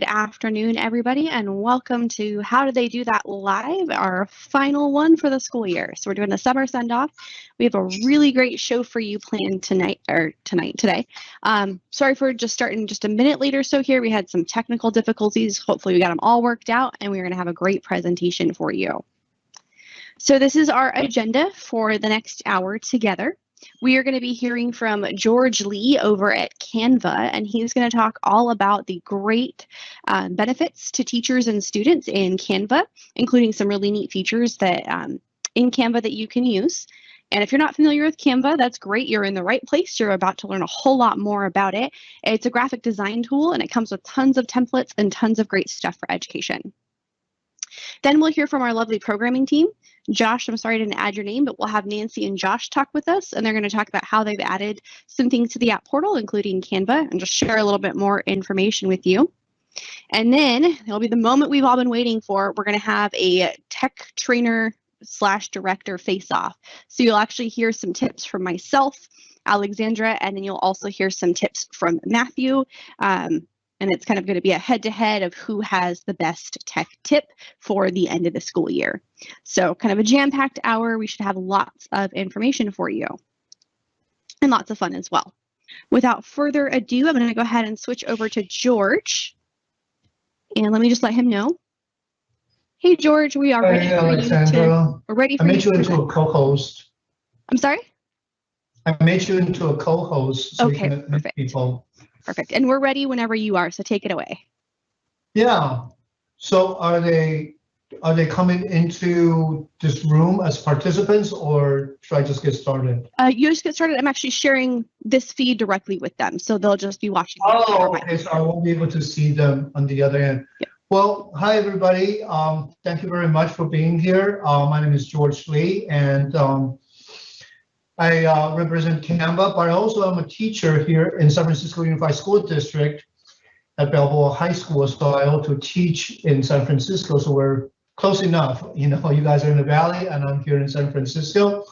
Good afternoon, everybody, and welcome to How Do They Do That Live, our final one for the school year. So we're doing the summer send-off. We have a really great show for you planned today. Sorry for just starting just a minute later so here. We had some technical difficulties. Hopefully we got them all worked out, and we're going to have a great presentation for you. So this is our agenda for the next hour together. We are going to be hearing from George Lee over at Canva, and he's going to talk all about the great benefits to teachers and students in Canva, including some really neat features that in Canva that you can use. And if you're not familiar with Canva, that's great. You're in the right place. You're about to learn a whole lot more about it. It's a graphic design tool, and it comes with tons of templates and tons of great stuff for education. Then we'll hear from our lovely programming team. Josh, I'm sorry I didn't add your name, but we'll have Nancy and Josh talk with us, and they're going to talk about how they've added some things to the app portal, including Canva, and just share a little bit more information with you. And then it'll be the moment we've all been waiting for. We're going to have a tech trainer / director face-off. So you'll actually hear some tips from myself, Alexandra, and then you'll also hear some tips from Matthew. And it's kind of going to be a head-to-head of who has the best tech tip for the end of the school year. So kind of a jam-packed hour. We should have lots of information for you and lots of fun as well. Without further ado, I'm going to go ahead and switch over to George. And let me just let him know. Hey, George, we are ready for you to. We're ready for you. I made you into a co-host. I'm sorry? I made you into a co-host. So okay, you can perfect. People. Perfect. And we're ready whenever you are, so take it away. Yeah. So are they coming into this room as participants, or should I just get started? You just get started. I'm actually sharing this feed directly with them, so they'll just be watching. Oh, okay. So I won't be able to see them on the other end. Yeah. Well, hi, everybody. Thank you very much for being here. My name is George Lee, and I represent Canva, but I also am a teacher here in San Francisco Unified School District at Balboa High School. So I also teach in San Francisco, so we're close enough. You know, you guys are in the Valley and I'm here in San Francisco.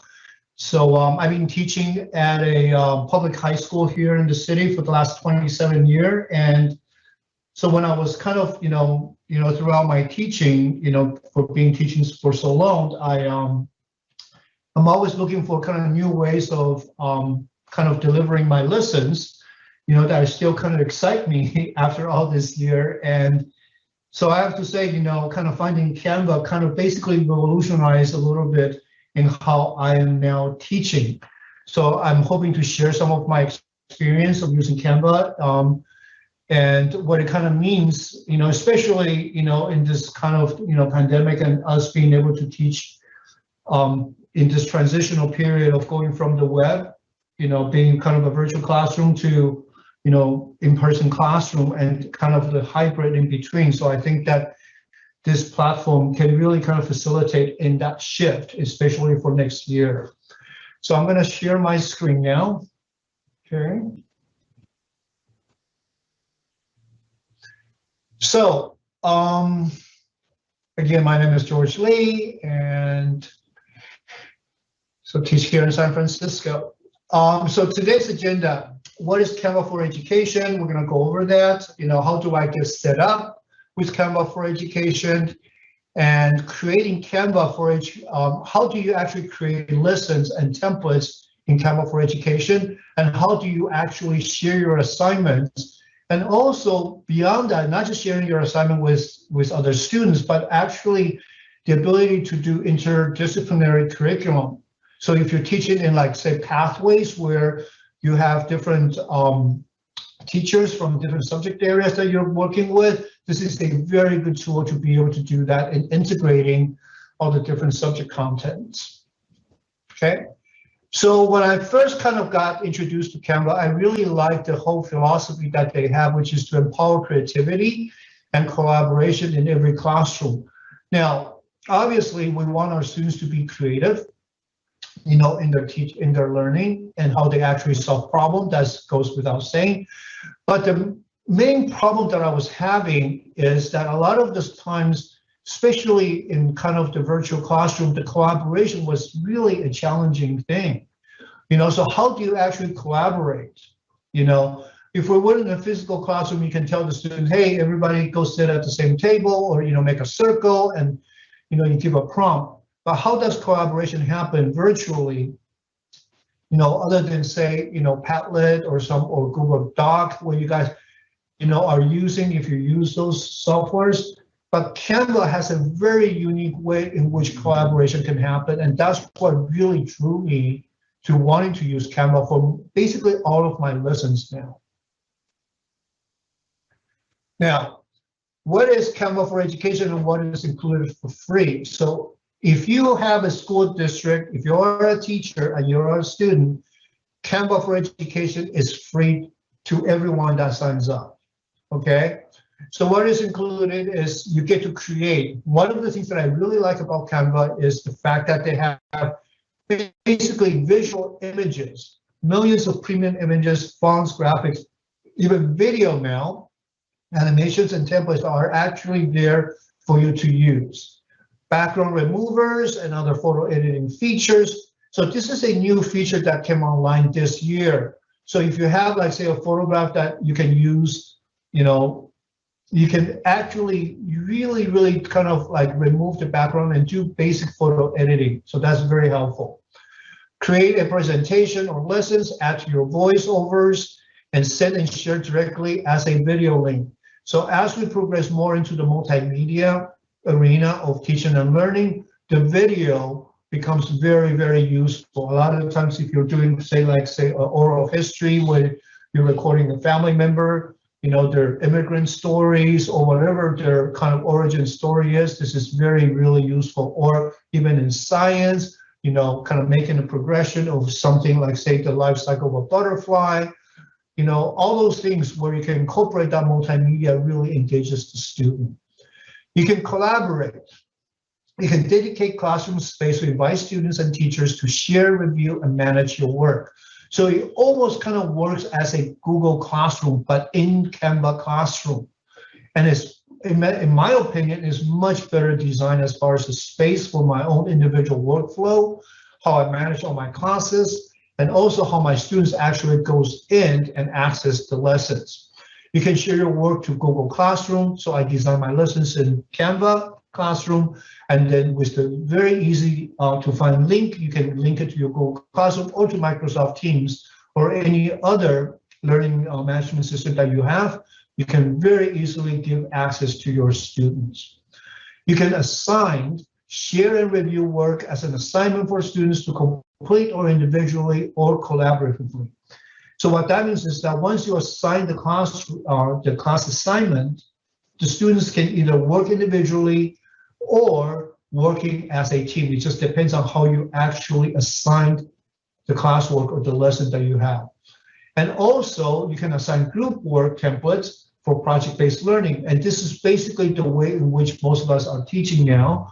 So I've been teaching at a public high school here in the city for the last 27 years. And so when I was kind of, throughout my teaching, for being teaching for so long, I'm always looking for kind of new ways of kind of delivering my lessons, that still kind of excite me after all this year. And so I have to say, kind of finding Canva kind of basically revolutionized a little bit in how I am now teaching. So I'm hoping to share some of my experience of using Canva and what it kind of means, especially, in this kind of, pandemic and us being able to teach in this transitional period of going from the web, being kind of a virtual classroom to, in-person classroom and kind of the hybrid in between. So I think that this platform can really kind of facilitate in that shift, especially for next year. So I'm going to share my screen now. Okay. So, again, my name is George Lee, and so teach here in San Francisco. So today's agenda, what is Canva for Education? We're going to go over that. How do I get set up with Canva for Education? And creating Canva for how do you actually create lessons and templates in Canva for Education? And how do you actually share your assignments? And also beyond that, not just sharing your assignment with other students, but actually the ability to do interdisciplinary curriculum. So if you're teaching in, like, say, pathways where you have different teachers from different subject areas that you're working with, this is a very good tool to be able to do that in integrating all the different subject contents. Okay. So when I first kind of got introduced to Canva, I really liked the whole philosophy that they have, which is to empower creativity and collaboration in every classroom. Now, obviously, we want our students to be creative, in their learning and how they actually solve problems. That goes without saying. But the main problem that I was having is that a lot of the times, especially in kind of the virtual classroom, the collaboration was really a challenging thing. So how do you actually collaborate? if we were in a physical classroom, you can tell the student, hey, everybody go sit at the same table, or, make a circle, and, you give a prompt. But how does collaboration happen virtually? Other than say, Padlet or Google Doc, where you guys, are using, if you use those softwares. But Canva has a very unique way in which collaboration can happen. And that's what really drew me to wanting to use Canva for basically all of my lessons now. Now, what is Canva for Education and what is included for free? So if you have a school district, if you're a teacher and you're a student, Canva for Education is free to everyone that signs up, okay? So what is included is you get to create. One of the things that I really like about Canva is the fact that they have basically visual images, millions of premium images, fonts, graphics, even video now. Animations and templates are actually there for you to use. Background removers and other photo editing features. So this is a new feature that came online this year. So if you have, like, say, a photograph that you can use, you can actually really kind of like remove the background and do basic photo editing. So that's very helpful. Create a presentation or lessons, add to your voiceovers, and send and share directly as a video link. So as we progress more into the multimedia arena of teaching and learning, the video becomes very, very useful. A lot of the times if you're doing, say, oral history where you're recording a family member, their immigrant stories or whatever their kind of origin story is, this is really useful. Or even in science, kind of making a progression of something like, say, the life cycle of a butterfly, all those things where you can incorporate that multimedia really engages the student. You can collaborate. You can dedicate classroom space to invite students and teachers to share, review, and manage your work. So it almost kind of works as a Google Classroom, but in Canva Classroom. And it's, in my opinion, is much better designed as far as the space for my own individual workflow, how I manage all my classes, and also how my students actually goes in and access the lessons. You can share your work to Google Classroom. So I design my lessons in Canva Classroom, and then with the very easy to find link, you can link it to your Google Classroom or to Microsoft Teams or any other learning management system that you have. You can very easily give access to your students. You can assign, share and review work as an assignment for students to complete or individually or collaboratively. So what that means is that once you assign the class assignment, the students can either work individually or working as a team. It just depends on how you actually assigned the classwork or the lesson that you have. And also you can assign group work templates for project-based learning. And this is basically the way in which most of us are teaching now.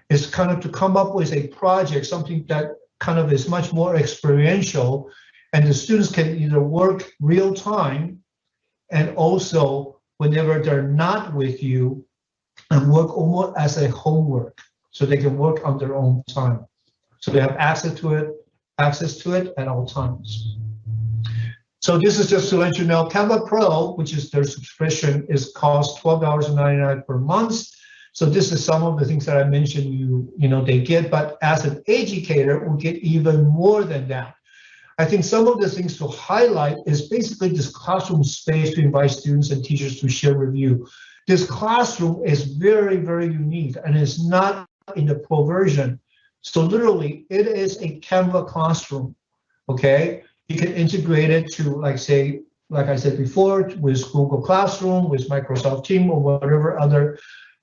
Is kind of to come up with a project, something that kind of is much more experiential, and the students can either work real time and also whenever they're not with you and work almost as a homework, so they can work on their own time. So they have access to it at all times. So this is just to let you know, Canva Pro, which is their subscription, costs $12.99 per month. So this is some of the things that I mentioned they get, but as an educator, we get even more than that. I think some of the things to highlight is basically this classroom space to invite students and teachers to share review. This classroom is very, very unique and it's not in the Pro version. So literally it is a Canva classroom, okay? You can integrate it to, like I said before, with Google Classroom, with Microsoft Teams, or whatever other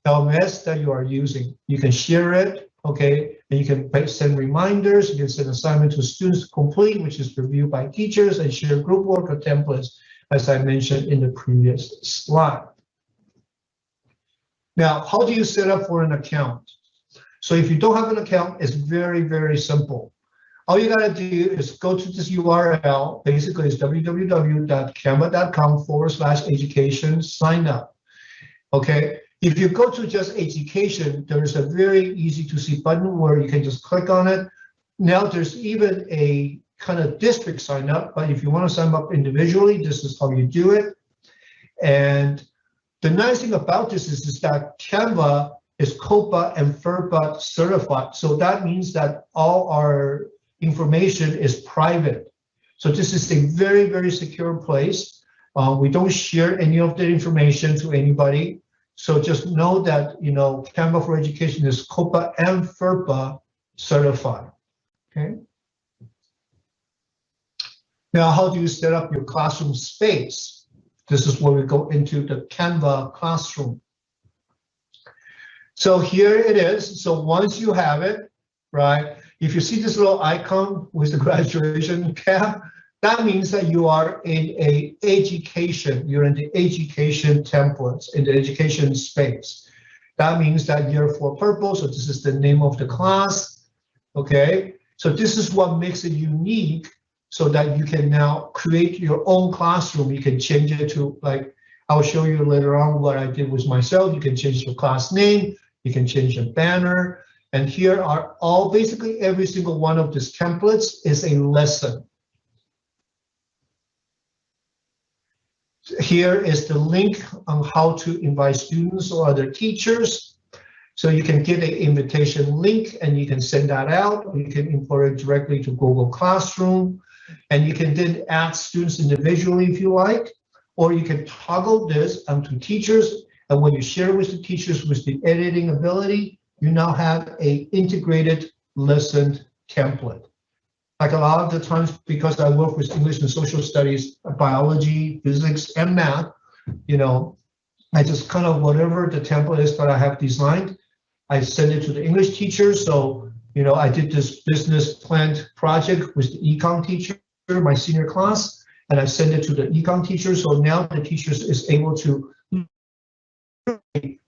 LMS that you are using. You can share it, okay? And you can send reminders, you can send assignments to students to complete, which is reviewed by teachers, and share group work or templates, as I mentioned in the previous slide. Now, how do you set up for an account? So if you don't have an account, it's very, very simple. All you gotta do is go to this URL, basically it's www.canva.com/education, sign up, okay? If you go to just education, there's a very easy to see button where you can just click on it. Now there's even a kind of district sign up, but if you want to sign up individually, this is how you do it. And the nice thing about this is that Canva is COPPA and FERPA certified. So that means that all our information is private. So this is a very, very secure place. We don't share any of the information to anybody. So just know that, you know, Canva for Education is COPPA and FERPA certified, okay? Now, how do you set up your classroom space? This is where we go into the Canva classroom. So here it is. So once you have it, right, if you see this little icon with the graduation cap, that means that you are in a education, you're in the education templates, in the education space. That means that you're for purpose, so this is the name of the class, okay? So this is what makes it unique so that you can now create your own classroom. You can change it to, like, I'll show you later on what I did with myself. You can change your class name, you can change the banner, and here are all, basically every single one of these templates is a lesson. Here is the link on how to invite students or other teachers. So you can get an invitation link and you can send that out, or you can import it directly to Google Classroom. And you can then add students individually if you like, or you can toggle this onto teachers. And when you share with the teachers with the editing ability, you now have an integrated lesson template. Like a lot of the times, because I work with English and social studies, biology, physics, and math, you know, I just kind of whatever the template is that I have designed, I send it to the English teacher. So, you know, I did this business plan project with the econ teacher, my senior class, and I send it to the econ teacher. So now the teacher is able to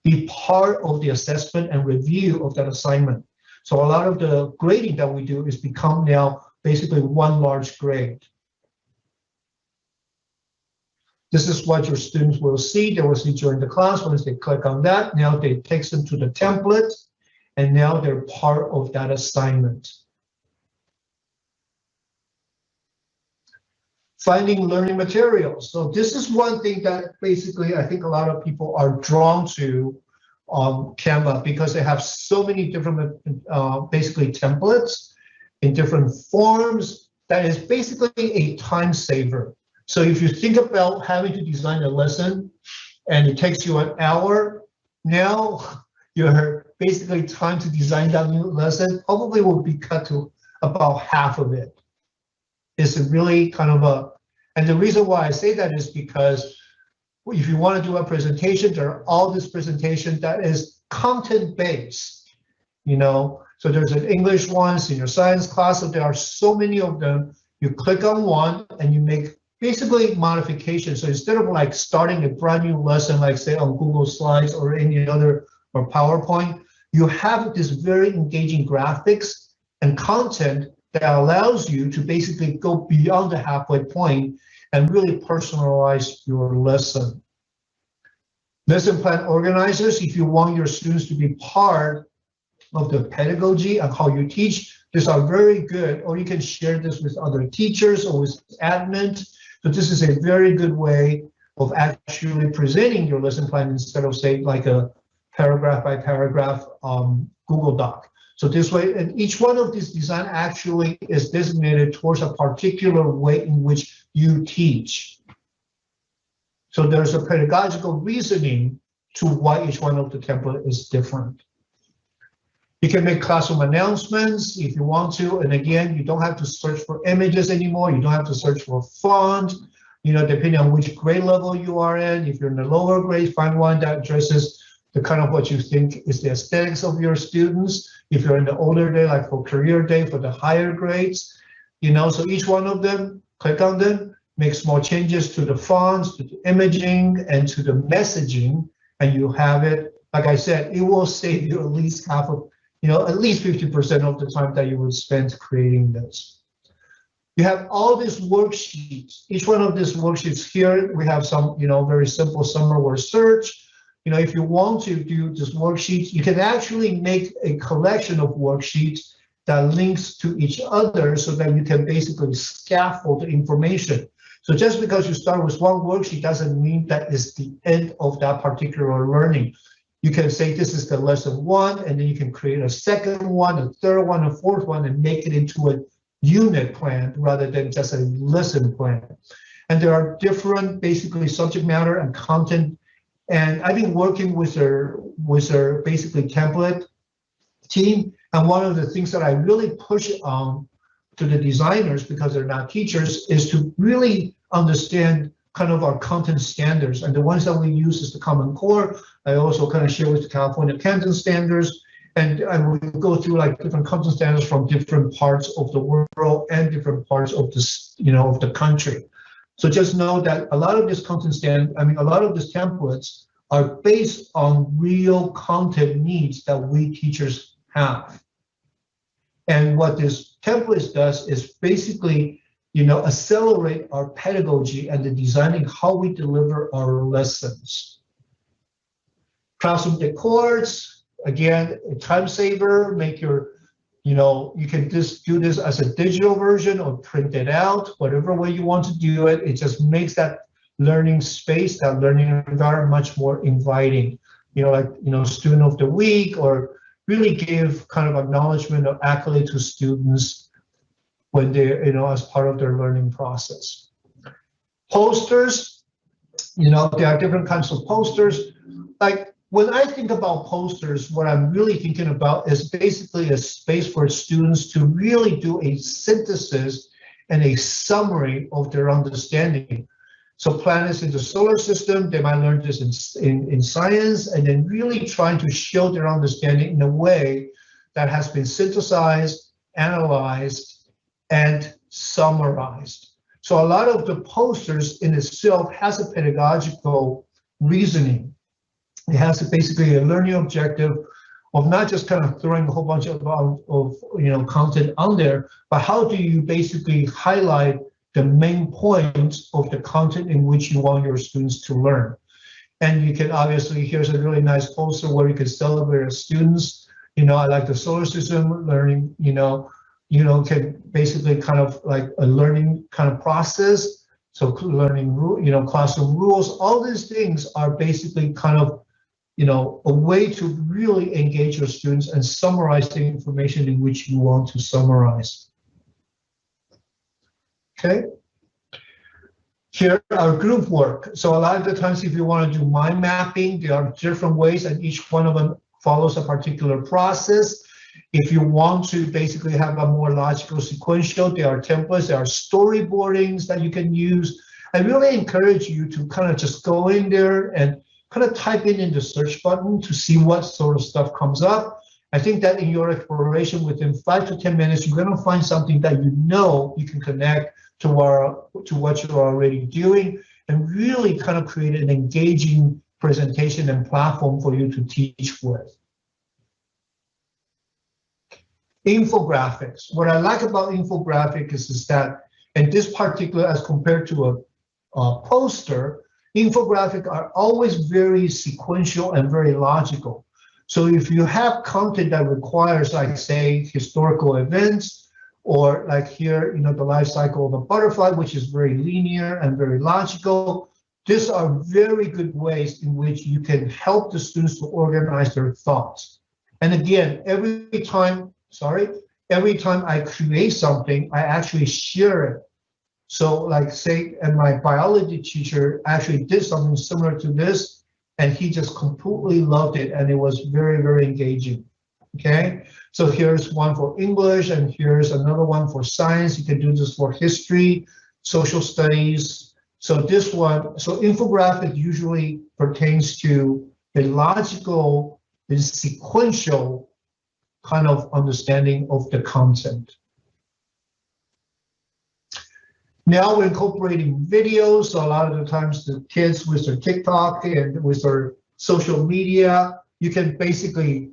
be part of the assessment and review of that assignment. So a lot of the grading that we do is become now basically one large grade. This is what your students will see. They will see during the class. Once they click on that, now it takes them to the template, and now they're part of that assignment. Finding learning materials. So this is one thing that basically I think a lot of people are drawn to Canva, because they have so many different basically templates in different forms that is basically a time saver. So if you think about having to design a lesson and it takes you an hour, now your basically time to design that new lesson probably will be cut to about half of it. It's a really kind of a, and the reason why I say that is because if you want to do a presentation, there are all this presentation that is content based, you know. So there's an English one, senior science class, so there are so many of them. You click on one and you make basically modifications. So instead of like starting a brand new lesson, like say on Google Slides or any other, or PowerPoint, you have this very engaging graphics and content that allows you to basically go beyond the halfway point and really personalize your lesson. Lesson plan organizers, if you want your students to be part of the pedagogy and how you teach, these are very good, or you can share this with other teachers or with admin. So this is a very good way of actually presenting your lesson plan instead of say like a paragraph by paragraph Google Doc. So this way, and each one of these design actually is designated towards a particular way in which you teach. So there's a pedagogical reasoning to why each one of the template is different. You can make classroom announcements if you want to, and again, you don't have to search for images anymore. You don't have to search for font, you know, depending on which grade level you are in. If you're in the lower grade, find one that addresses the kind of what you think is the aesthetics of your students. If you're in the older day, like for career day, for the higher grades, you know, so each one of them, click on them, make small changes to the fonts, to the imaging, and to the messaging, and you have it. Like I said, it will save you at least half of, you know, at least 50% of the time that you would spend creating this. You have all these worksheets. Each one of these worksheets here, we have some, you know, very simple summer word search. You know, if you want to do this worksheet, you can actually make a collection of worksheets that links to each other so that you can basically scaffold the information. So just because you start with one worksheet doesn't mean that it's the end of that particular learning. You can say this is the lesson 1, and then you can create a second one, a third one, a fourth one, and make it into a unit plan rather than just a lesson plan. And there are different basically subject matter and content. And I've been working with their basically template team. And one of the things that I really push on to the designers, because they're not teachers, is to really understand kind of our content standards. And the ones that we use is the Common Core. I also kind of share with the California Canton standards. And I will go through like different content standards from different parts of the world and different parts of this, of the country. So just know that a lot of this a lot of these templates are based on real content needs that we teachers have. And what this template does is basically, accelerate our pedagogy and the designing how we deliver our lessons. Classroom decors, again, a time saver, make your, you can just do this as a digital version or print it out, whatever way you want to do it. It just makes that learning space, that learning environment much more inviting. Student of the week, or really give kind of acknowledgement or accolade to students when they're, as part of their learning process. Posters, there are different kinds of posters. Like when I think about posters, what I'm really thinking about is basically a space for students to really do a synthesis and a summary of their understanding. So planets in the solar system, they might learn this in science, and then really trying to show their understanding in a way that has been synthesized, analyzed, and summarized. So a lot of the posters in itself has a pedagogical reasoning. It has basically a learning objective of not just kind of throwing a whole bunch of content on there, but how do you basically highlight the main points of the content in which you want your students to learn. And you can obviously, here's a really nice poster where you can celebrate your students. I like the solar system learning, can basically kind of like a learning kind of process. So learning, classroom rules, all these things are basically kind of, a way to really engage your students and summarize the information in which you want to summarize. Okay. Here are group work. So a lot of the times, if you want to do mind mapping, there are different ways, and each one of them follows a particular process. If you want to basically have a more logical sequential, there are templates, there are storyboardings that you can use. I really encourage you to kind of just go in there and kind of type in the search button to see what sort of stuff comes up. I think that in your exploration, within 5 to 10 minutes, you're going to find something that you can connect to what you're already doing, and really kind of create an engaging presentation and platform for you to teach with. Infographics. What I like about infographics is that, and this particular as compared to a poster, infographics are always very sequential and very logical. So if you have content that requires, like say, historical events, or like here, the life cycle of a butterfly, which is very linear and very logical, these are very good ways in which you can help the students to organize their thoughts. And again, every time I create something, I actually share it. So like say, and my biology teacher actually did something similar to this, and he just completely loved it, and it was very, very engaging. Okay, so here's one for English, and here's another one for science. You can do this for history, social studies. So this one, so infographic usually pertains to a logical, a sequential kind of understanding of the content. Now we're incorporating videos. So a lot of the times the kids with their TikTok and with their social media, you can basically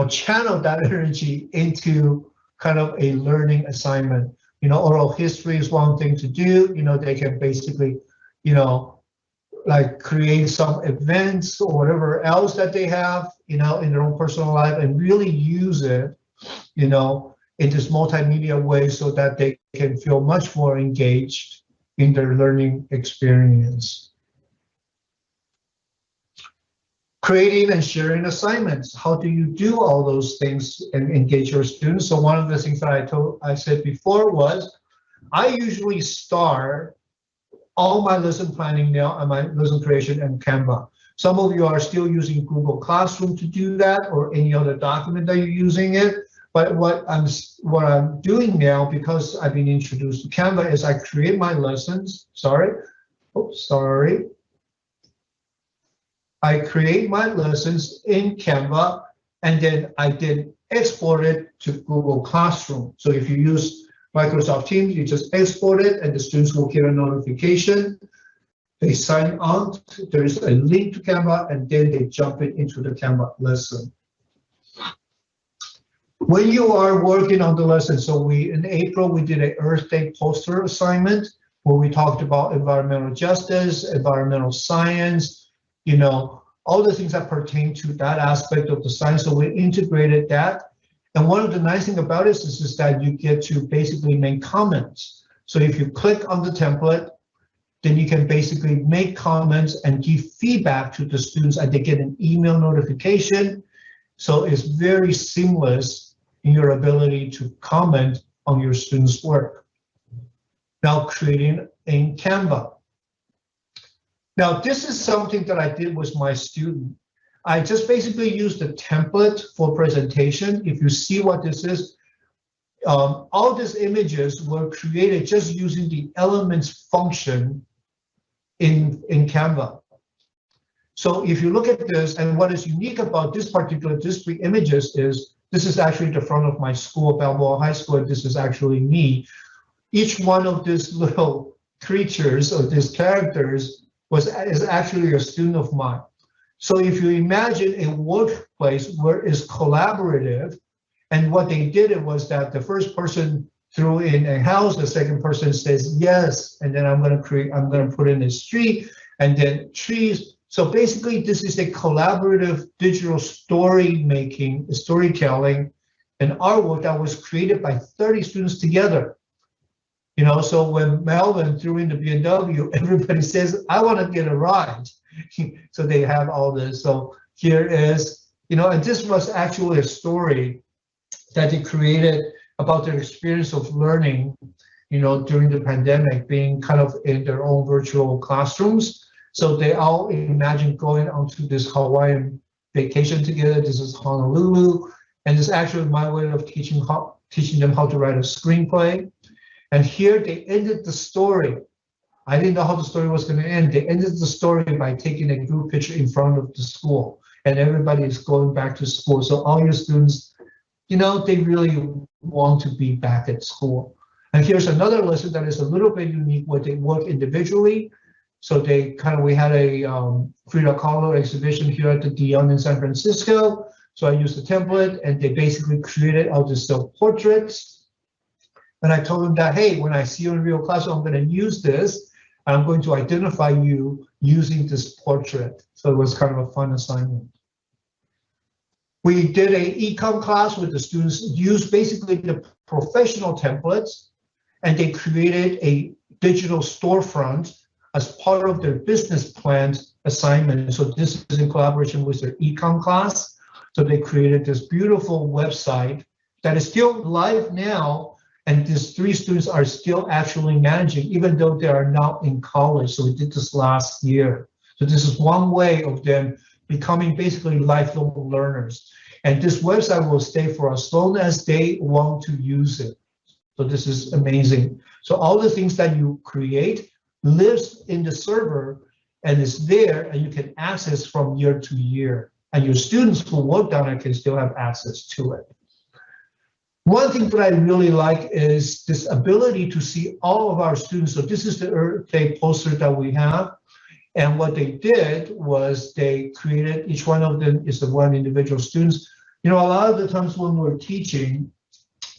channel that energy into kind of a learning assignment. Oral history is one thing to do. They can basically, like create some events or whatever else that they have, in their own personal life, and really use it, in this multimedia way so that they can feel much more engaged in their learning experience. Creating and sharing assignments. How do you do all those things and engage your students? So one of the things that I said before was, I usually start all my lesson planning now and my lesson creation in Canva. Some of you are still using Google Classroom to do that, or any other document that you're using it. But what I'm doing now, because I've been introduced to Canva, is I create my lessons. I create my lessons in Canva, and then I did export it to Google Classroom. So if you use Microsoft Teams, you just export it, and the students will get a notification. They sign on, there is a link to Canva, and then they jump into the Canva lesson. When you are working on the lesson, so in April, we did an Earth Day poster assignment where we talked about environmental justice, environmental science, all the things that pertain to that aspect of the science. So we integrated that. And one of the nice things about it is that you get to basically make comments. So if you click on the template, then you can basically make comments and give feedback to the students, and they get an email notification. So it's very seamless in your ability to comment on your students' work. Now, creating in Canva. Now, this is something that I did with my student. I just basically used the template for presentation. If you see what this is, all these images were created just using the elements function in Canva. So if you look at this, and what is unique about these three images is, this is actually the front of my school, Balboa High School, and this is actually me. Each one of these little creatures or these characters is actually a student of mine. So if you imagine a workplace where it's collaborative, and what they did was that the first person threw in a house, the second person says yes, and then I'm going to put in a street, and then trees. So basically, this is a collaborative digital storytelling, and artwork that was created by 30 students together. So when Melvin threw in the BMW, everybody says, I want to get a ride. So they have all this. So here is, and this was actually a story that they created about their experience of learning, during the pandemic, being kind of in their own virtual classrooms. So they all imagine going onto this Hawaiian vacation together. This is Honolulu. And this is actually my way of teaching them how to write a screenplay. And here they ended the story. I didn't know how the story was going to end. They ended the story by taking a group picture in front of the school, and everybody is going back to school. So all your students, they really want to be back at school. And here's another lesson that is a little bit unique where they work individually. So we had a Frida Kahlo exhibition here at the Dion in San Francisco. So I used the template, and they basically created all these self-portraits. And I told them that, hey, when I see you in real class, I'm going to use this. I'm going to identify you using this portrait. So it was kind of a fun assignment. We did an econ class with the students, used basically the professional templates, and they created a digital storefront as part of their business plan assignment. So this is in collaboration with their econ class. So they created this beautiful website that is still live now. And these 3 students are still actually managing, even though they are not in college. So we did this last year. So this is one way of them becoming basically lifelong learners. And this website will stay for as long as they want to use it. So this is amazing. So all the things that you create lives in the server and is there, and you can access from year to year. And your students who worked on it can still have access to it. One thing that I really like is this ability to see all of our students. So this is the Earth Day poster that we have. And what they did was they created, each one of them is the one individual students. A lot of the times when we're teaching,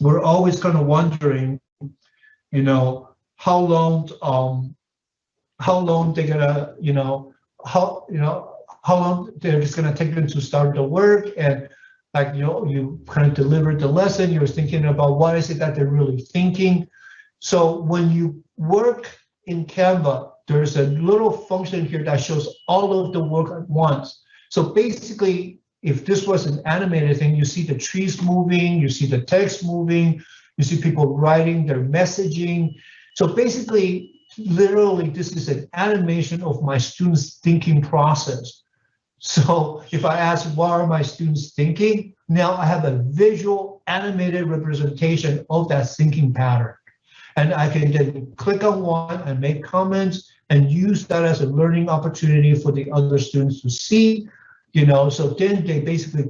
we're always kind of wondering, how long they're gonna, how long they're just gonna take them to start the work, and like, you kind of delivered the lesson, you're thinking about what is it that they're really thinking. So when you work in Canva, there's a little function here that shows all of the work at once. So basically, if this was an animated thing, you see the trees moving, you see the text moving, you see people writing their messaging. So basically, literally, this is an animation of my students' thinking process. So if I ask, what are my students thinking? Now I have a visual animated representation of that thinking pattern. And I can then click on one and make comments and use that as a learning opportunity for the other students to see, so then they basically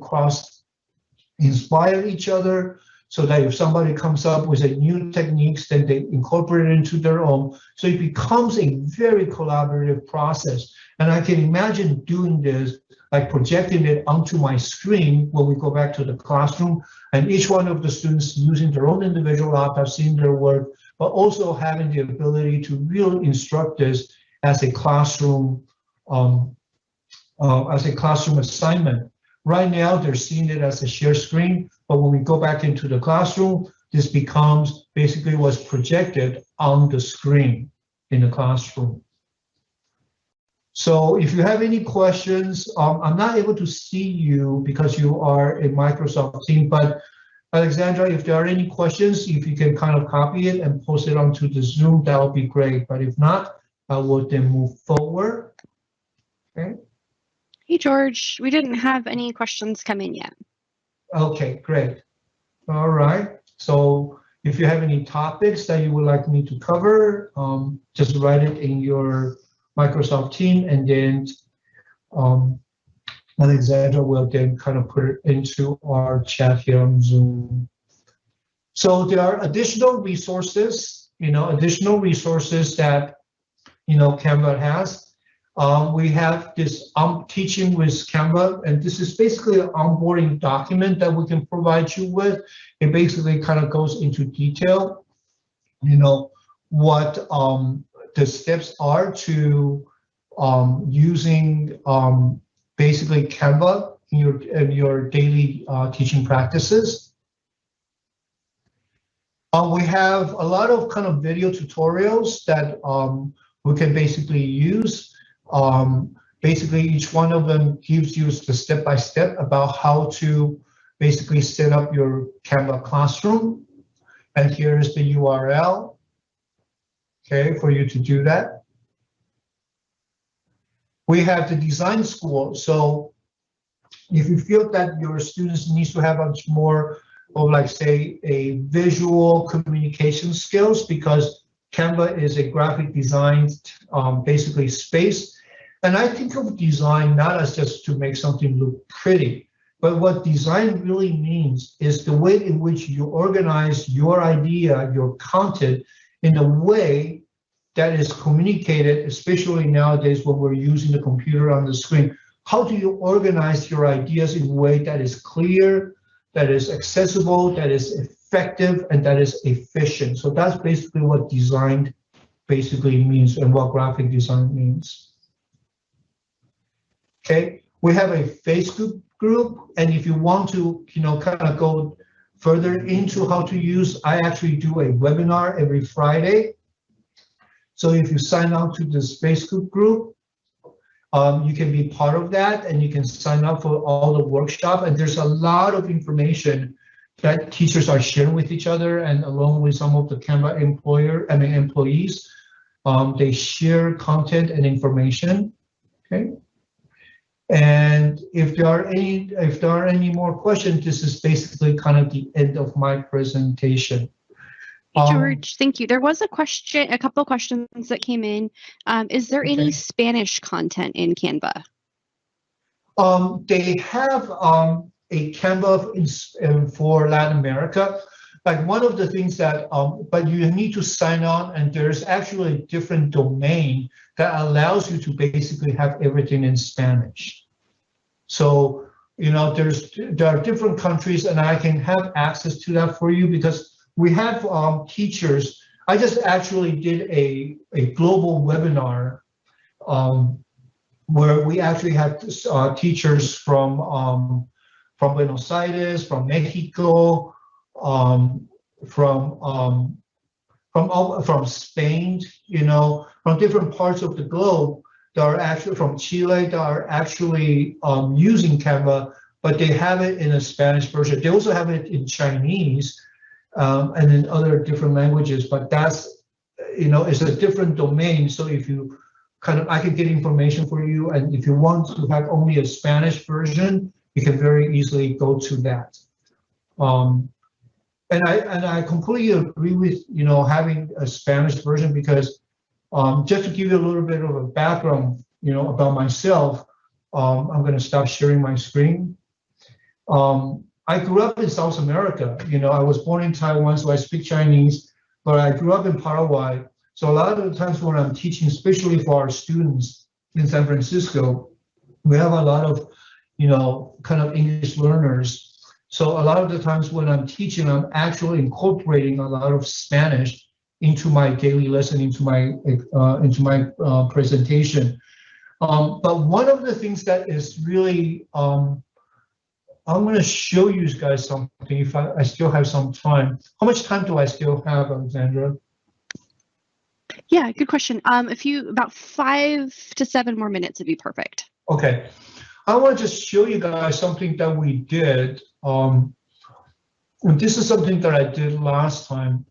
inspire each other, so that if somebody comes up with a new techniques, then they incorporate it into their own. So it becomes a very collaborative process. And I can imagine doing this, like projecting it onto my screen when we go back to the classroom, and each one of the students using their own individual laptop, seeing their work, but also having the ability to really instruct this as a classroom assignment. Right now, they're seeing it as a share screen, but when we go back into the classroom, this becomes basically what's projected on the screen in the classroom. So if you have any questions, I'm not able to see you because you are a Microsoft team, but Alexandra, if there are any questions, if you can kind of copy it and post it onto the Zoom, that would be great. But if not, I will then move forward. Okay. Hey, George, we didn't have any questions come in yet. Okay, great. All right. So if you have any topics that you would like me to cover, just write it in your Microsoft team, and then Alexandra will then kind of put it into our chat here on Zoom. So there are additional resources, that, Canva has. We have this teaching with Canva, and this is basically an onboarding document that we can provide you with. It basically kind of goes into detail, what the steps are to using basically Canva in your daily teaching practices. We have a lot of kind of video tutorials that we can basically use. Basically, each one of them gives you the step-by-step about how to basically set up your Canva classroom. And here's the URL, okay, for you to do that. We have the design school. So if you feel that your students need to have much more of, like, say, a visual communication skills, because Canva is a graphic design basically space. And I think of design not as just to make something look pretty, but what design really means is the way in which you organize your idea, your content, in a way that is communicated, especially nowadays when we're using the computer on the screen. How do you organize your ideas in a way that is clear, that is accessible, that is effective, and that is efficient? So that's basically what design basically means and what graphic design means. Okay, we have a Facebook group, and if you want to, kind of go further into how to use, I actually do a webinar every Friday. So if you sign up to this Facebook group, you can be part of that, and you can sign up for all the workshop. And there's a lot of information that teachers are sharing with each other, and along with some of the Canva employees, they share content and information. Okay. And if there are any more questions, this is basically kind of the end of my presentation. Hey, George, thank you. There was a couple of questions that came in. Is there any Spanish content in Canva? They have a Canva for Latin America. Like, one of the things that, but you need to sign on, and there's actually a different domain that allows you to basically have everything in Spanish. So, there are different countries, and I can have access to that for you, because we have teachers. I just actually did a global webinar where we actually had teachers from from Buenos Aires, from Mexico, from Spain, from different parts of the globe that are actually from Chile that are actually using Canva, but they have it in a Spanish version. They also have it in Chinese and in other different languages, but that's, it's a different domain. So if you I can get information for you, and if you want to have only a Spanish version, you can very easily go to that. And I completely agree with having a Spanish version, because just to give you a little bit of a background about myself, I'm going to stop sharing my screen. I grew up in South America. I was born in Taiwan, so I speak Chinese, but I grew up in Paraguay. So a lot of the times when I'm teaching, especially for our students in San Francisco, we have a lot of, kind of English learners. So a lot of the times when I'm teaching, I'm actually incorporating a lot of Spanish into my daily lesson, into my presentation. But one of the things that is really, I'm going to show you guys something if I still have some time. How much time do I still have, Alexandra? Yeah, good question. About 5 to 7 more minutes would be perfect. Okay. I want to just show you guys something that we did. This is something that I did last time.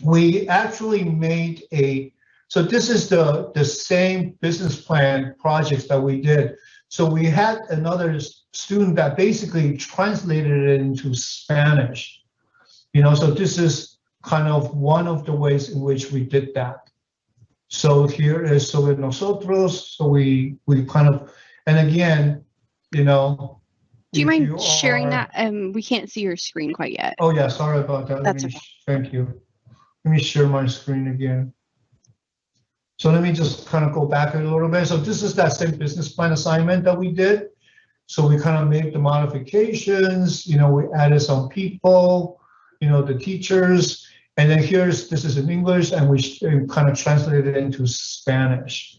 We actually made so this is the same business plan projects that we did. So we had another student that basically translated it into Spanish. So this is kind of one of the ways in which we did that. So here is sobre nosotros. So we kind of, and again, Do you mind sharing that? We can't see your screen quite yet. Oh yeah, sorry about that. That's okay. Thank you. Let me share my screen again. So let me just kind of go back a little bit. So this is that same business plan assignment that we did. So we kind of made the modifications, we added some people, the teachers, and then this is in English, and we kind of translated it into Spanish.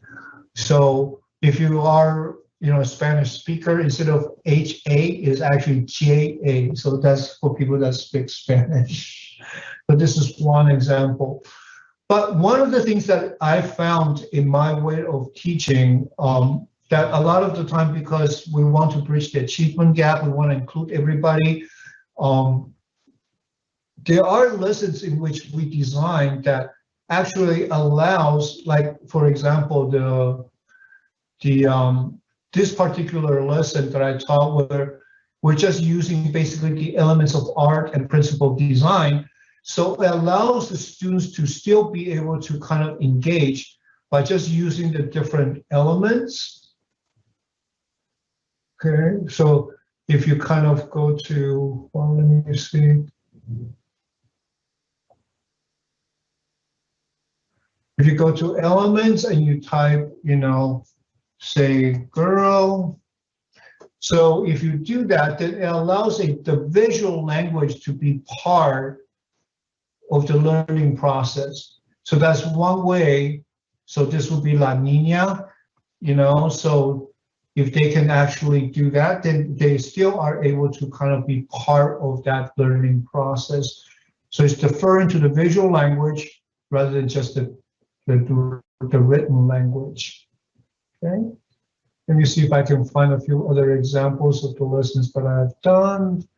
So if you are, a Spanish speaker, instead of HA is actually JA. So that's for people that speak Spanish. But this is one example. But one of the things that I found in my way of teaching, that a lot of the time, because we want to bridge the achievement gap, we want to include everybody, there are lessons in which we design that actually allows, like, for example, this particular lesson that I taught, where we're just using basically the elements of art and principle design. So it allows the students to still be able to kind of engage by just using the different elements. Okay, so if you kind of go to, well, let me see. If you go to elements and you type, say girl. So if you do that, then it allows the visual language to be part of the learning process. So that's one way. So this would be La Niña, so if they can actually do that, then they still are able to kind of be part of that learning process. So it's deferring to the visual language rather than just the written language. Okay, let me see if I can find a few other examples of the lessons that I've done.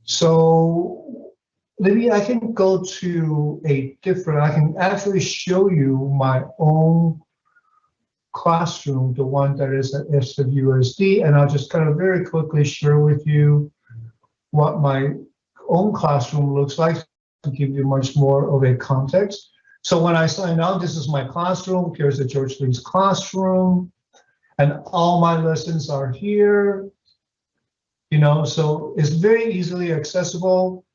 So maybe I can go to I can actually show you my own classroom, the one that is at SWUSD, and I'll just kind of very quickly share with you what my own classroom looks like to give you much more of a context. So when I sign out, this is my classroom. Here's the George Lee's classroom, and all my lessons are here. So it's very easily accessible.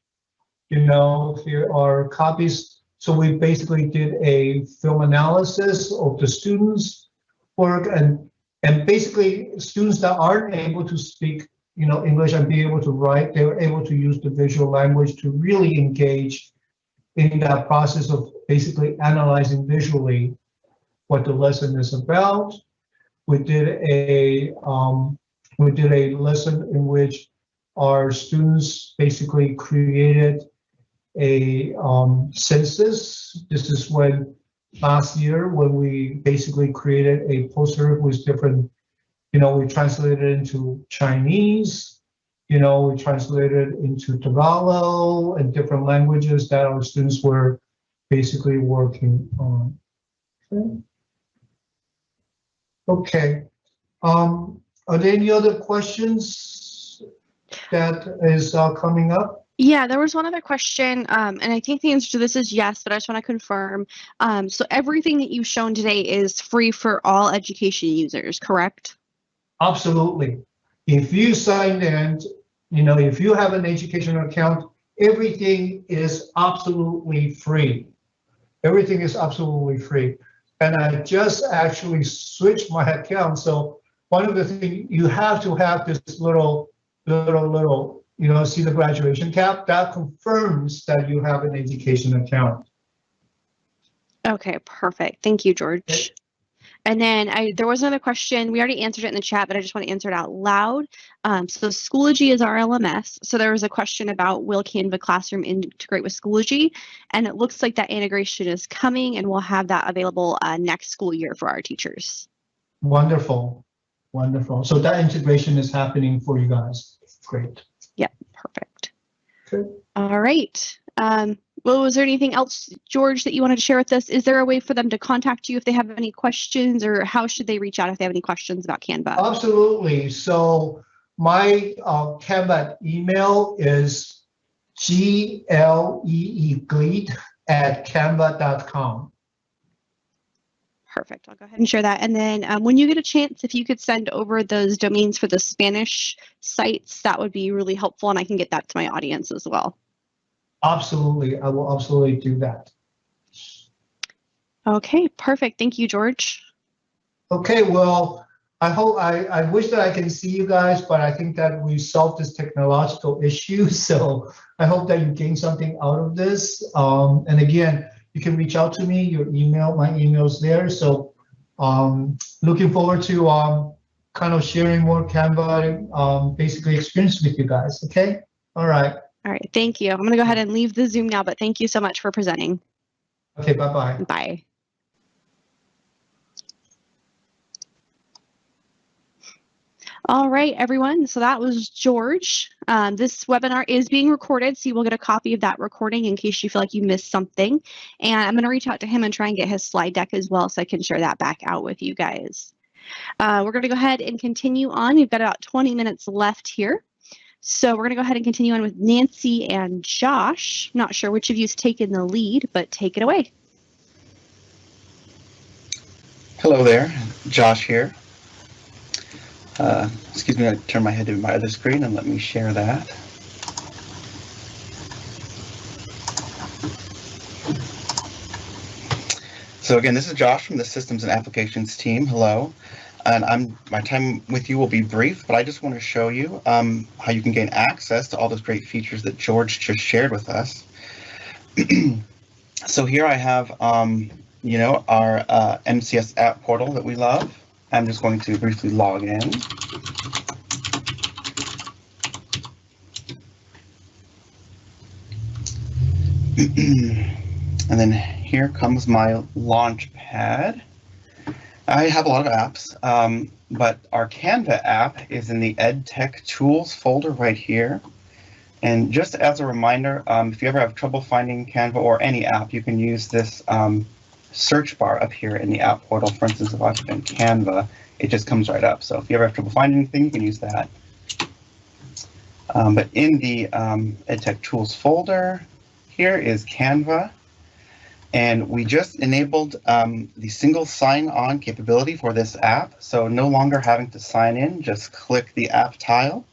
Here are copies. So we basically did a film analysis of the students' work, and basically students that aren't able to speak English and be able to write, they were able to use the visual language to really engage in that process of basically analyzing visually what the lesson is about. we did a lesson in which our students basically created a census. This is when last year when we basically created a poster with different, we translated it into Chinese, we translated into Tagalog and different languages that our students were basically working on. Okay. Are there any other questions that is coming up? Yeah, there was one other question, and I think the answer to this is yes, but I just want to confirm. So everything that you've shown today is free for all education users, correct? Absolutely. If you sign in, if you have an educational account, everything is absolutely free. Everything is absolutely free. And I just actually switched my account. So one of the things, you have to have this little, see the graduation cap, that confirms that you have an education account. Okay, perfect. Thank you, George. Okay. And then there was another question. We already answered it in the chat, but I just want to answer it out loud. So Schoology is our LMS. So there was a question about, will Canva Classroom integrate with Schoology? And it looks like that integration is coming, and we'll have that available next school year for our teachers. Wonderful. Wonderful. So that integration is happening for you guys. Great. Yep, perfect. Okay. All right. Well, was there anything else, George, that you wanted to share with us? Is there a way for them to contact you if they have any questions, or how should they reach out if they have any questions about Canva? Absolutely. So my Canva email is gleed@canva.com. Perfect. I'll go ahead and share that. And then when you get a chance, if you could send over those domains for the Spanish sites, that would be really helpful, and I can get that to my audience as well. Absolutely. I will absolutely do that. Okay, perfect. Thank you, George. Okay, well, I wish that I can see you guys, but I think that we solved this technological issue. So I hope that you gain something out of this. And again, you can reach out to me, my email's there. So looking forward to kind of sharing more Canva basically experience with you guys. Okay. All right. All right. Thank you. I'm going to go ahead and leave the Zoom now, but thank you so much for presenting. Okay. Bye-bye. Bye. All right, everyone. So that was George. This webinar is being recorded, so you will get a copy of that recording in case you feel like you missed something. And I'm going to reach out to him and try and get his slide deck as well, so I can share that back out with you guys. We're going to go ahead and continue on. We've got about 20 minutes left here. So we're going to go ahead and continue on with Nancy and Josh. Not sure which of you has taken the lead, but take it away. Hello there, Josh here. Excuse me, I turn my head to my other screen and let me share that. So again, this is Josh from the Systems and Applications team. Hello. And my time with you will be brief, but I just want to show you how you can gain access to all those great features that George just shared with us. So here I have, our MCS app portal that we love. I'm just going to briefly log in. And then here comes my launch pad. I have a lot of apps, but our Canva app is in the EdTech Tools folder right here. And just as a reminder, if you ever have trouble finding Canva or any app, you can use this search bar up here in the app portal. For instance, if I type in Canva, it just comes right up. So if you ever have trouble finding anything, you can use that. But in the EdTech Tools folder, here is Canva. And we just enabled the single sign-on capability for this app. So no longer having to sign in, just click the app tile.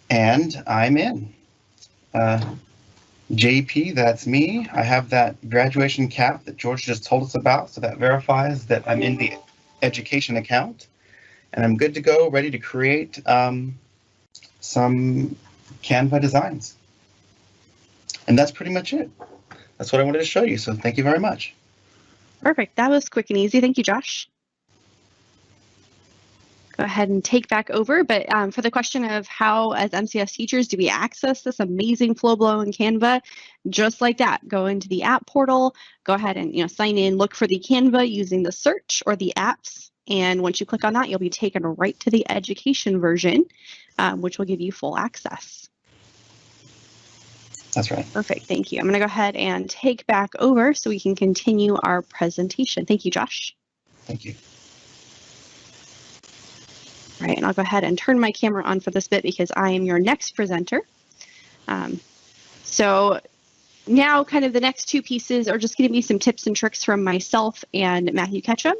And I'm in. JP, that's me. I have that graduation cap that George just told us about. So that verifies that I'm in the education account. And I'm good to go, ready to create some Canva designs. And that's pretty much it. That's what I wanted to show you. So thank you very much. Perfect. That was quick and easy. Thank you, Josh. go ahead and take back over. But for the question of how, as MCS teachers, do we access this amazing Flowblow in Canva? Just like that, go into the app portal, go ahead and sign in, look for the Canva using the search or the apps. And once you click on that, you'll be taken right to the education version, which will give you full access. That's right. Perfect, thank you. I'm going to go ahead and take back over so we can continue our presentation. Thank you, Josh. Thank you. All right, and I'll go ahead and turn my camera on for this bit because I am your next presenter. So now kind of the next two pieces are just going to be some tips and tricks from myself and Matthew Ketchum.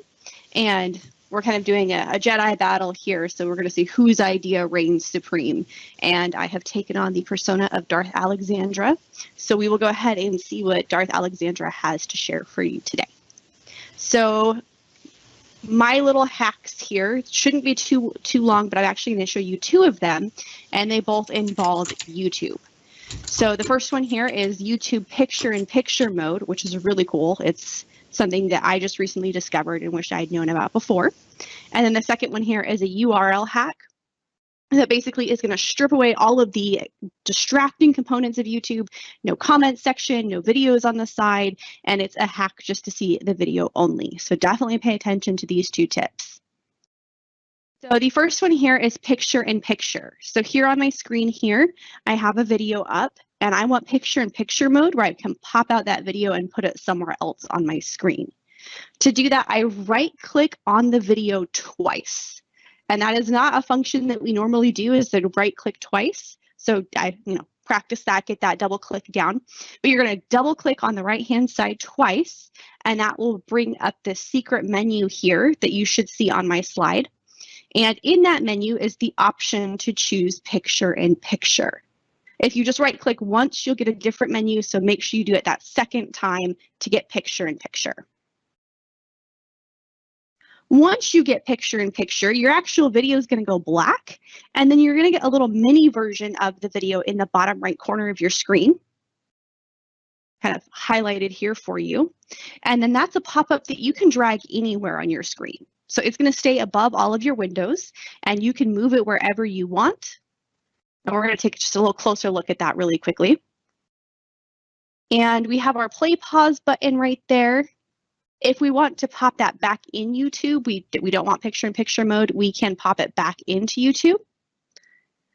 And we're kind of doing a Jedi battle here. So we're going to see whose idea reigns supreme. And I have taken on the persona of Darth Alexandra. So we will go ahead and see what Darth Alexandra has to share for you today. So my little hacks here shouldn't be too long, but I'm actually going to show you two of them, and they both involve YouTube. So the first one here is YouTube picture-in-picture mode, which is really cool. It's something that I just recently discovered and wish I had known about before. And then the second one here is a URL hack that basically is going to strip away all of the distracting components of YouTube, no comment section, no videos on the side, and it's a hack just to see the video only. So definitely pay attention to these two tips. So the first one here is picture-in-picture. So here on my screen here, I have a video up, and I want picture-in-picture mode where I can pop out that video and put it somewhere else on my screen. To do that, I right-click on the video twice. And that is not a function that we normally do, is to right-click twice. So I practice that, get that double-click down. But you're going to double-click on the right-hand side twice, and that will bring up this secret menu here that you should see on my slide. And in that menu is the option to choose picture-in-picture. If you just right-click once, you'll get a different menu, so make sure you do it that second time to get picture-in-picture. Once you get picture-in-picture, your actual video is going to go black, and then you're going to get a little mini version of the video in the bottom right corner of your screen, kind of highlighted here for you. And then that's a pop-up that you can drag anywhere on your screen. So it's going to stay above all of your windows, and you can move it wherever you want. And we're going to take just a little closer look at that really quickly. And we have our play pause button right there. If we want to pop that back in YouTube, we don't want picture-in-picture mode, we can pop it back into YouTube.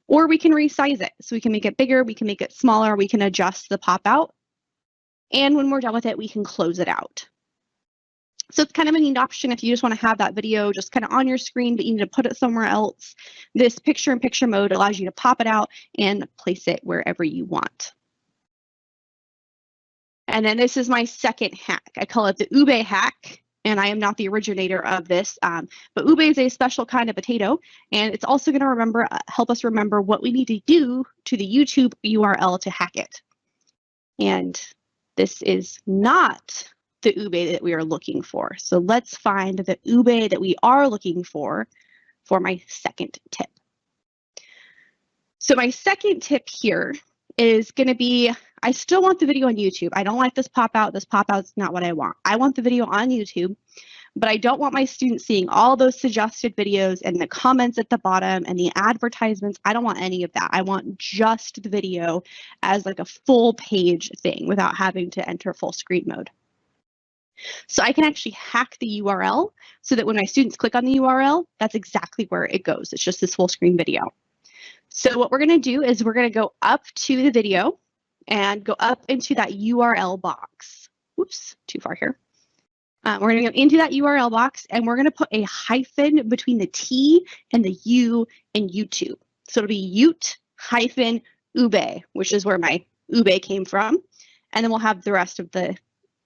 Or we can resize it. So we can make it bigger, we can make it smaller, we can adjust the pop out. And when we're done with it, we can close it out. So it's kind of a neat option if you just want to have that video just kind of on your screen, but you need to put it somewhere else. This picture-in-picture mode allows you to pop it out and place it wherever you want. And then this is my second hack. I call it the ube hack, and I am not the originator of this, but ube is a special kind of potato, and it's also going to help us remember what we need to do to the YouTube URL to hack it. And this is not the ube that we are looking for. So let's find the ube that we are looking for my second tip. So my second tip here is going to be, I still want the video on YouTube. I don't like this pop out. This pop out's not what I want. I want the video on YouTube, but I don't want my students seeing all those suggested videos and the comments at the bottom and the advertisements. I don't want any of that. I want just the video as like a full page thing without having to enter full screen mode. So I can actually hack the URL so that when my students click on the URL, that's exactly where it goes. It's just this full screen video. So what we're going to do is we're going to go up to the video and go up into that URL box. Oops, too far here. We're going to go into that URL box, and we're going to put a hyphen between the T and the U in YouTube. So it'll be Ute-ube, which is where my ube came from. And then we'll have the rest of the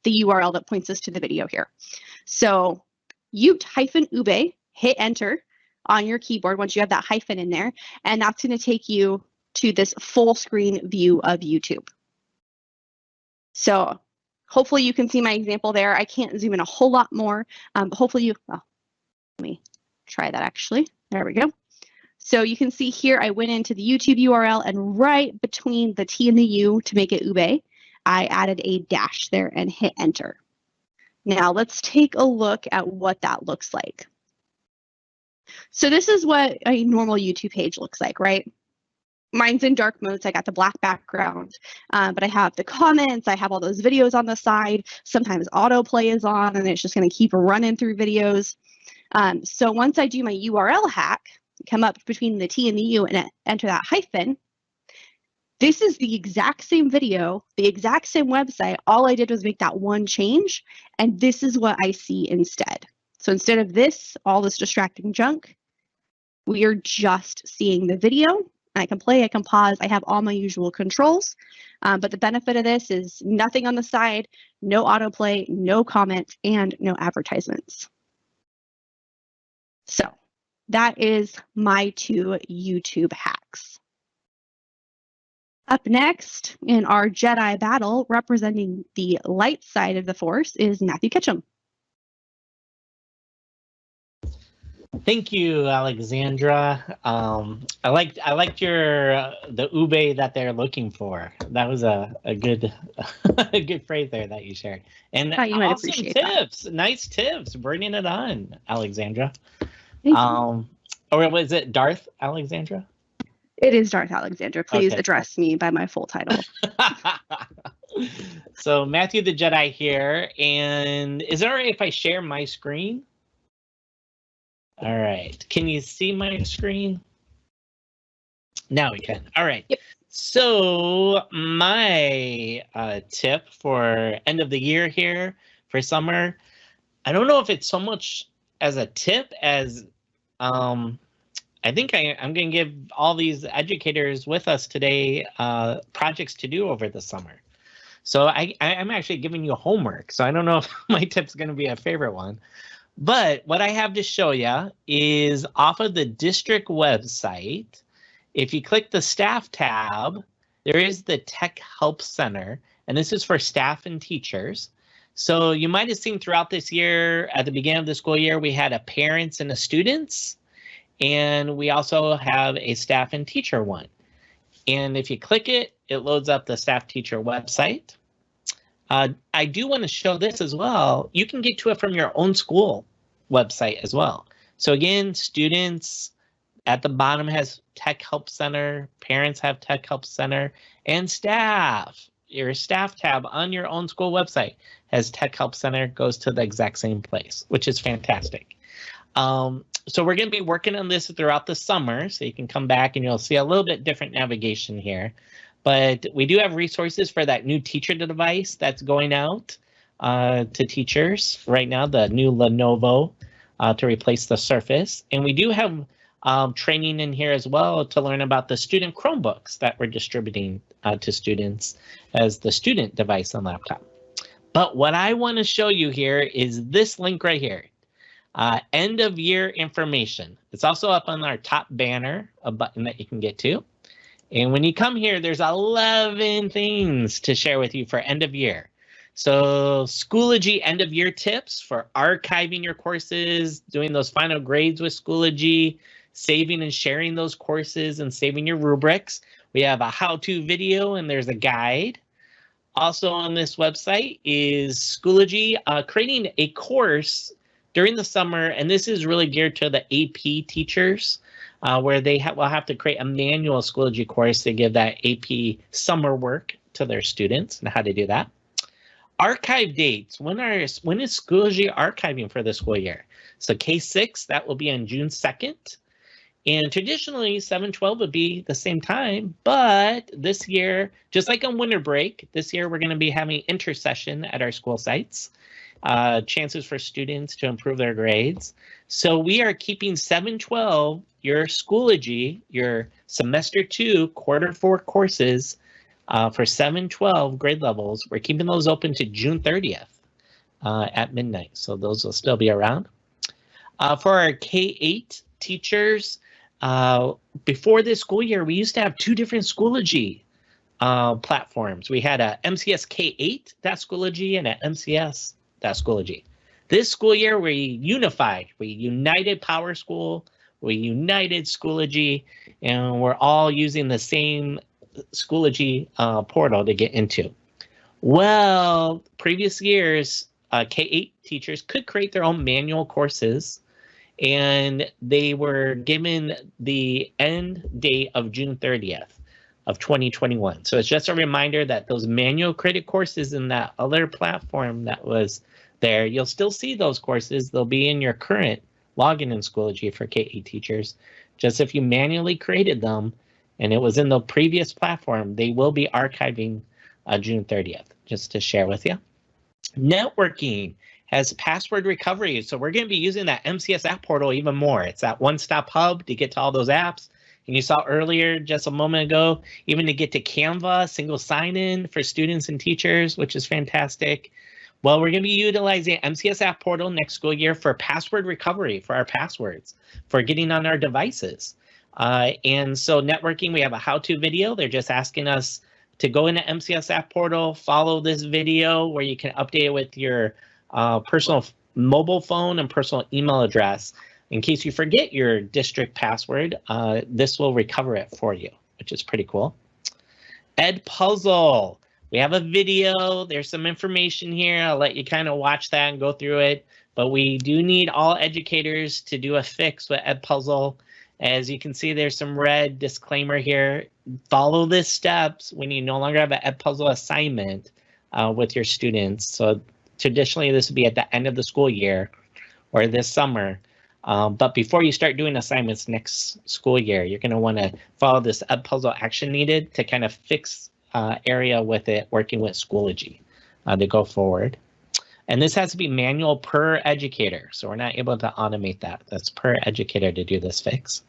URL that points us to the video here. So Ute-ube, hit enter on your keyboard once you have that hyphen in there, and that's going to take you to this full screen view of YouTube. So hopefully you can see my example there. I can't zoom in a whole lot more, but hopefully let me try that actually. There we go. So you can see here, I went into the YouTube URL, and right between the T and the U to make it ube, I added a dash there and hit enter. Now let's take a look at what that looks like. So this is what a normal YouTube page looks like, right? Mine's in dark mode, so I got the black background, but I have the comments, I have all those videos on the side. Sometimes autoplay is on, and it's just going to keep running through videos. So once I do my URL hack, come up between the T and the U and enter that hyphen, this is the exact same video, the exact same website. All I did was make that one change, and this is what I see instead. So instead of this, all this distracting junk, we are just seeing the video. I can play, I can pause, I have all my usual controls, but the benefit of this is nothing on the side, no autoplay, no comments, and no advertisements. So that is my 2 YouTube hacks. Up next in our Jedi battle, representing the light side of the Force, is Matthew Ketchum. Thank you, Alexandra. I liked your the ube that they're looking for. That was a good a good phrase there that you shared. And Thought you might awesome appreciate tips, nice tips, bringing it on, Alexandra. Thank you. Or was it Darth Alexandra? It is Darth Alexandra. Please Okay. address me by my full title. So Matthew the Jedi here, and is it all right if I share my screen? All right. Can you see my screen? Now we can. All right. Yep. So my tip for end of the year here for summer, I don't know if it's so much as a tip as I think I'm going to give all these educators with us today projects to do over the summer. So I'm actually giving you homework. So I don't know if my tip's going to be a favorite one. But what I have to show you is off of the district website. If you click the staff tab, there is the Tech Help Center, and this is for staff and teachers. So you might have seen throughout this year, at the beginning of the school year, we had a parents and a students, and we also have a staff and teacher one. And if you click it, it loads up the staff teacher website. I do want to show this as well. You can get to it from your own school website as well. So again, students at the bottom has Tech Help Center, parents have Tech Help Center, and staff. Your staff tab on your own school website has Tech Help Center, goes to the exact same place, which is fantastic. So we're going to be working on this throughout the summer, so you can come back and you'll see a little bit different navigation here. But we do have resources for that new teacher device that's going out to teachers right now, the new Lenovo to replace the Surface. And we do have training in here as well to learn about the student Chromebooks that we're distributing to students as the student device and laptop. But what I want to show you here is this link right here, end of year information. It's also up on our top banner, a button that you can get to. And when you come here, there's 11 things to share with you for end of year. So Schoology end of year tips for archiving your courses, doing those final grades with Schoology, saving and sharing those courses and saving your rubrics. We have a how-to video and there's a guide. Also on this website is Schoology creating a course during the summer, and this is really geared to the AP teachers. Where they will have to create a manual Schoology course to give that AP summer work to their students and how to do that. Archive dates. When is Schoology archiving for the school year? So K6, that will be on June 2nd. And traditionally, 7-12 would be the same time. But this year, just like on winter break, this year we're going to be having intersession at our school sites. Chances for students to improve their grades. So we are keeping 7-12, your Schoology, your semester 2, quarter 4 courses for 7-12 grade levels. We're keeping those open to June 30th at midnight. So those will still be around. For our K-8 teachers, before this school year, we used to have 2 different Schoology platforms. We had a MCS K8.Schoology and a MCS.Schoology. This school year, we unified. We united PowerSchool, we united Schoology, and we're all using the same Schoology portal to get into. Well, previous years, K-8 teachers could create their own manual courses, and they were given the end date of June 30th of 2021. So it's just a reminder that those manual credit courses in that other platform that was there, you'll still see those courses. They'll be in your current login in Schoology for K-8 teachers. Just if you manually created them and it was in the previous platform, they will be archiving June 30th, just to share with you. Networking has password recovery. So we're going to be using that MCS app portal even more. It's that one-stop hub to get to all those apps. And you saw earlier, just a moment ago, even to get to Canva, single sign-in for students and teachers, which is fantastic. Well, we're going to be utilizing MCS app portal next school year for password recovery for our passwords, for getting on our devices. And so networking, we have a how-to video. They're just asking us to go into MCS app portal, follow this video where you can update it with your personal mobile phone and personal email address. In case you forget your district password, this will recover it for you, which is pretty cool. Edpuzzle. We have a video. There's some information here. I'll let you kind of watch that and go through it. But we do need all educators to do a fix with Edpuzzle. As you can see, there's some red disclaimer here. Follow the steps when you no longer have an Edpuzzle assignment with your students. So traditionally, this would be at the end of the school year or this summer. But before you start doing assignments next school year, you're going to want to follow this Edpuzzle action needed to kind of fix area with it, working with Schoology to go forward. And this has to be manual per educator. So we're not able to automate that. That's per educator to do this fix.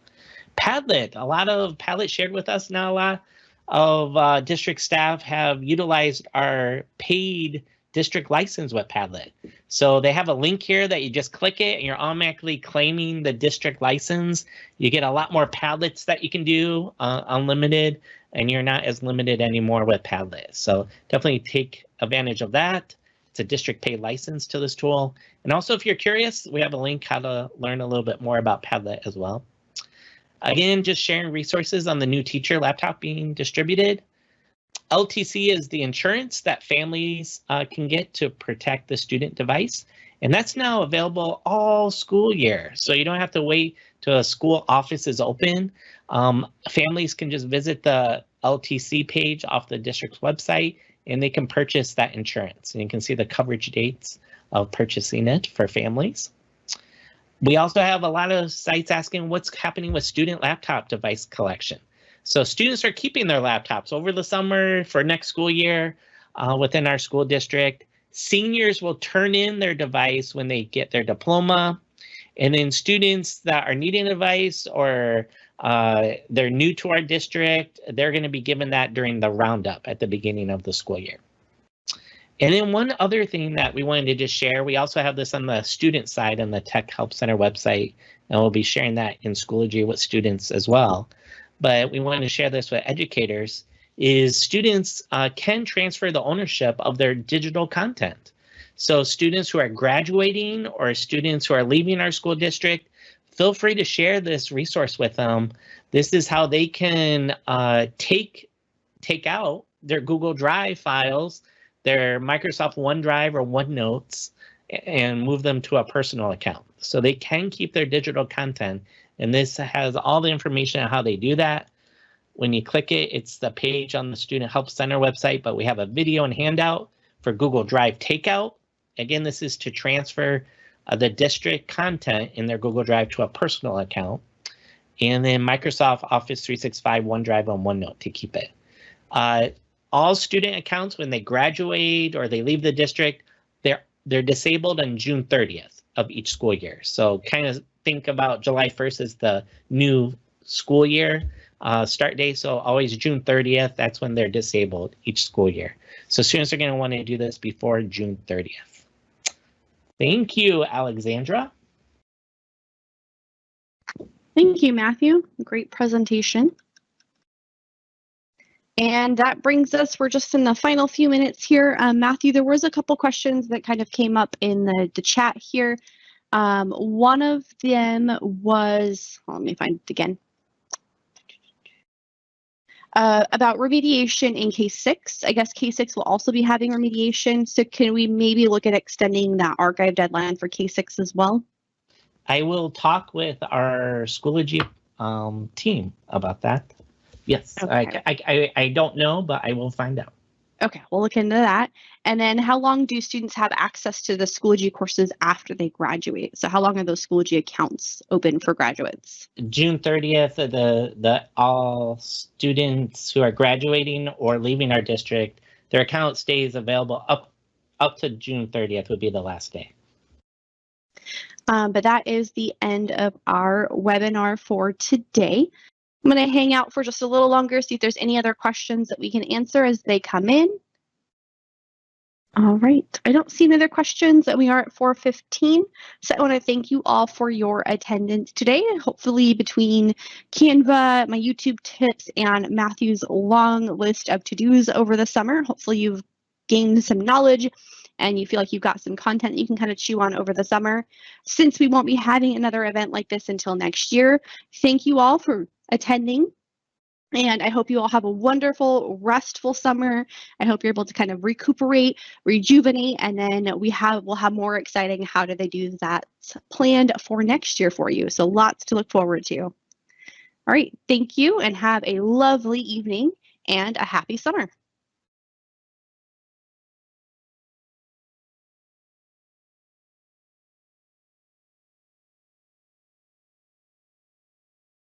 Padlet, a lot of Padlet shared with us now. A lot of district staff have utilized our paid district license with Padlet. So they have a link here that you just click it and you're automatically claiming the district license. You get a lot more Padlets that you can do unlimited, and you're not as limited anymore with Padlet. So definitely take advantage of that. It's a district paid license to this tool. And also, if you're curious, we have a link how to learn a little bit more about Padlet as well. Again, just sharing resources on the new teacher laptop being distributed. LTC is the insurance that families can get to protect the student device. And that's now available all school year. So you don't have to wait till a school office is open. Families can just visit the LTC page off the district's website and they can purchase that insurance. And you can see the coverage dates of purchasing it for families. We also have a lot of sites asking what's happening with student laptop device collection. So students are keeping their laptops over the summer for next school year within our school district. Seniors will turn in their device when they get their diploma. And then students that are needing a device or they're new to our district, they're going to be given that during the roundup at the beginning of the school year. And then one other thing that we wanted to just share, we also have this on the student side on the Tech Help Center website, and we'll be sharing that in Schoology with students as well. But we wanted to share this with educators, is students can transfer the ownership of their digital content. So students who are graduating or students who are leaving our school district, feel free to share this resource with them. This is how they can take out their Google Drive files, their Microsoft OneDrive or OneNotes, and move them to a personal account. So they can keep their digital content. And this has all the information on how they do that. When you click it, it's the page on the Student Help Center website, but we have a video and handout for Google Drive Takeout. Again, this is to transfer the district content in their Google Drive to a personal account. And then Microsoft Office 365, OneDrive, and OneNote to keep it. All student accounts, when they graduate or they leave the district, they're disabled on June 30th of each school year. So kind of think about July 1st as the new school year start date. So always June 30th, that's when they're disabled each school year. So students are going to want to do this before June 30th. Thank you, Alexandra. Thank you, Matthew. Great presentation. And that brings us, we're just in the final few minutes here. Matthew, there was a couple questions that kind of came up in the chat here. One of them was, let me find it again, about remediation in K6. I guess K6 will also be having remediation. So can we maybe look at extending that archive deadline for K6 as well? I will talk with our Schoology team about that. Yes, Okay. I don't know, but I will find out. Okay, we'll look into that. And then how long do students have access to the Schoology courses after they graduate? So how long are those Schoology accounts open for graduates? June 30th, the all students who are graduating or leaving our district, their account stays available up to June 30th would be the last day. But that is the end of our webinar for today. I'm going to hang out for just a little longer, see if there's any other questions that we can answer as they come in. All right, I don't see any other questions, and we are at 4:15. So I want to thank you all for your attendance today. Hopefully between Canva, my YouTube tips, and Matthew's long list of to-dos over the summer, hopefully you've gained some knowledge and you feel like you've got some content that you can kind of chew on over the summer. Since we won't be having another event like this until next year, thank you all for attending. And I hope you all have a wonderful, restful summer. I hope you're able to kind of recuperate, rejuvenate, and then we'll have more exciting how do they do that planned for next year for you. So lots to look forward to. All right, thank you and have a lovely evening and a happy summer.